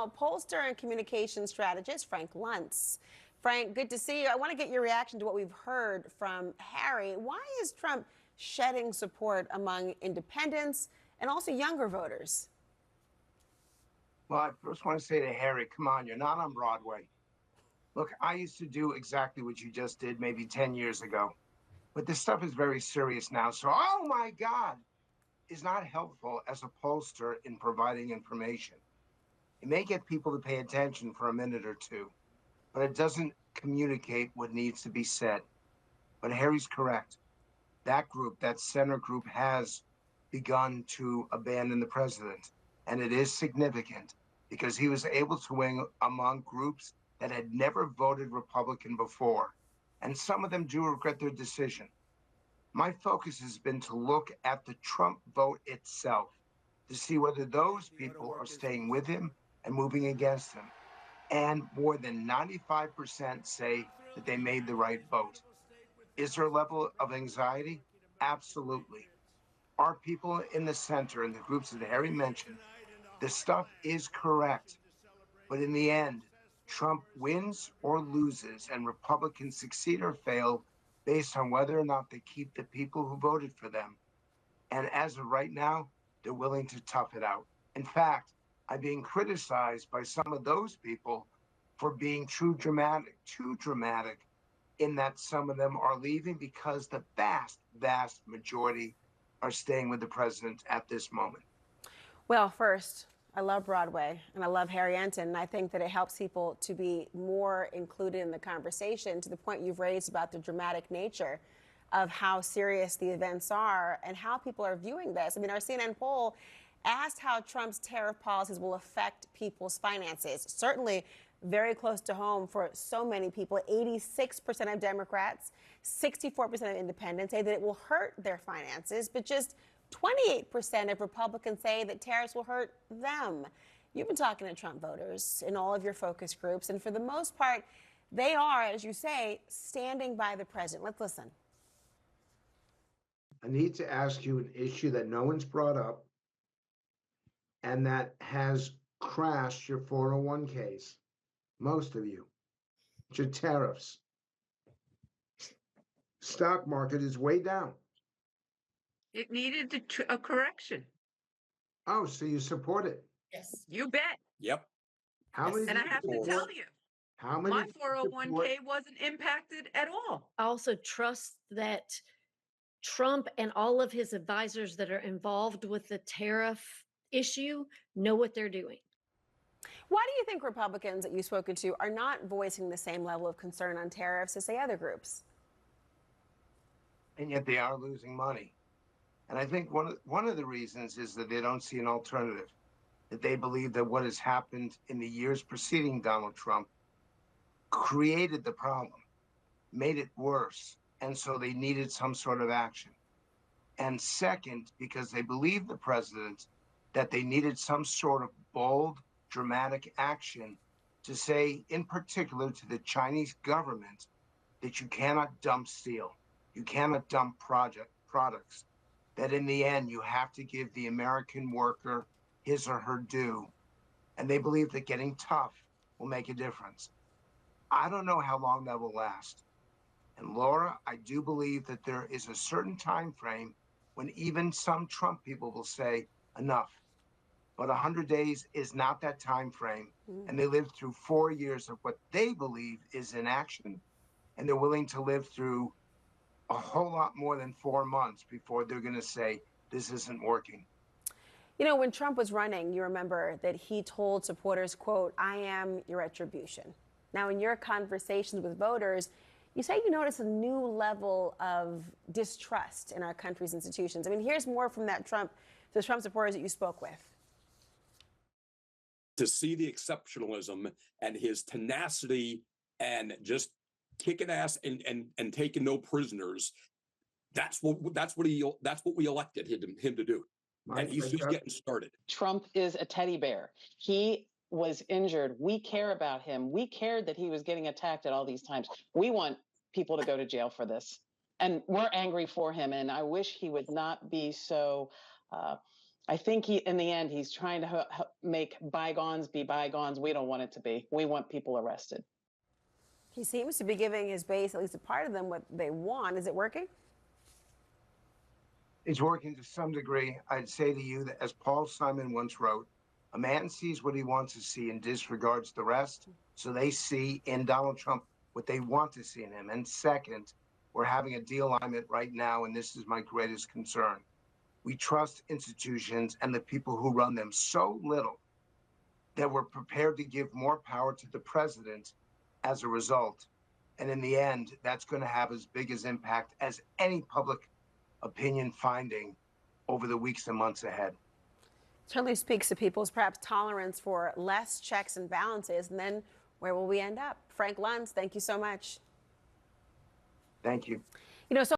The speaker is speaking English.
now pollster and communication strategist Frank Luntz. Frank, good to see you. I want to get your reaction to what we've heard from Harry. Why is Trump shedding support among independents and also younger voters? Well, I first want to say to Harry, come on, you're not on Broadway. Look, I used to do exactly what you just did maybe 10 years ago. But this stuff is very serious now. So, oh my God, is not helpful as a pollster in providing information. It may get people to pay attention for a minute or two, but it doesn't communicate what needs to be said. But Harry's correct. That group, that center group, has begun to abandon the president. And it is significant because he was able to win among groups that had never voted Republican before. And some of them do regret their decision. My focus has been to look at the Trump vote itself to see whether those people are staying with him and moving against him. And more than 95% say that they made the right vote. Is there a level of anxiety? Absolutely. Our people in the center and the groups that Harry mentioned, the stuff is correct. But in the end, Trump wins or loses, and Republicans succeed or fail based on whether or not they keep the people who voted for them. And as of right now, they're willing to tough it out. In fact, I'm being criticized by some of those people for being too dramatic in that some of them are leaving because the vast majority are staying with the president at this moment. Well, first, I love Broadway and I love Harry Enton. And I think that it helps people to be more included in the conversation, to the point you've raised about the dramatic nature of how serious the events are and how people are viewing this. I mean, our CNN poll asked how Trump's tariff policies will affect people's finances. Certainly very close to home for so many people. 86% of Democrats, 64% of independents say that it will hurt their finances, but just 28% of Republicans say that tariffs will hurt them. You've been talking to Trump voters in all of your focus groups, and for the most part, they are, as you say, standing by the president. Let's listen. I need to ask you an issue that no one's brought up and that has crashed your 401ks, most of you. It's your tariffs. Stock market is way down. It needed a correction. Oh, so you support it? Yes. You bet. Yep. How many? And I have to tell you, how many? my 401k wasn't impacted at all. I also trust that Trump and all of his advisors that are involved with the tariff issue know what they're doing. Why do you think Republicans that you've spoken to are not voicing the same level of concern on tariffs as, say, other groups? And yet they are losing money. And I think one of the reasons is that they don't see an alternative, that they believe that what has happened in the years preceding Donald Trump created the problem, made it worse, and so they needed some sort of action. And second, because they believe the president that they needed some sort of bold, dramatic action to say, in particular to the Chinese government, that you cannot dump steel, you cannot dump products, that in the end you have to give the American worker his or her due. And they believe that getting tough will make a difference. I don't know how long that will last. And Laura, I do believe that there is a certain time frame when even some Trump people will say enough. But 100 days is not that time frame. And they lived through 4 years of what they believe is inaction. And they're willing to live through a whole lot more than 4 months before they're going to say, this isn't working. You know, when Trump was running, you remember that he told supporters, quote, "I am your retribution." Now, in your conversations with voters, you say you notice a new level of distrust in our country's institutions. I mean, here's more from the Trump supporters that you spoke with. To see the exceptionalism and his tenacity and just kicking ass and taking no prisoners, that's what we elected him to do. And he's just getting started. Trump is a teddy bear. He was injured. We care about him. We cared that he was getting attacked at all these times. We want people to go to jail for this. And we're angry for him. And I wish he would not be so I think in the end, he's trying to make bygones be bygones. We don't want it to be. We want people arrested. He seems to be giving his base, at least a part of them, what they want. Is it working? It's working to some degree. I'd say to you that, as Paul Simon once wrote, a man sees what he wants to see and disregards the rest. So they see in Donald Trump what they want to see in him. And second, we're having a de-alignment right now, and this is my greatest concern. We trust institutions and the people who run them so little that we're prepared to give more power to the president as a result. And in the end, that's going to have as big as impact as any public opinion finding over the weeks and months ahead. Certainly speaks to people's perhaps tolerance for less checks and balances. And then where will we end up? Frank Luntz, thank you so much. Thank you. You know, so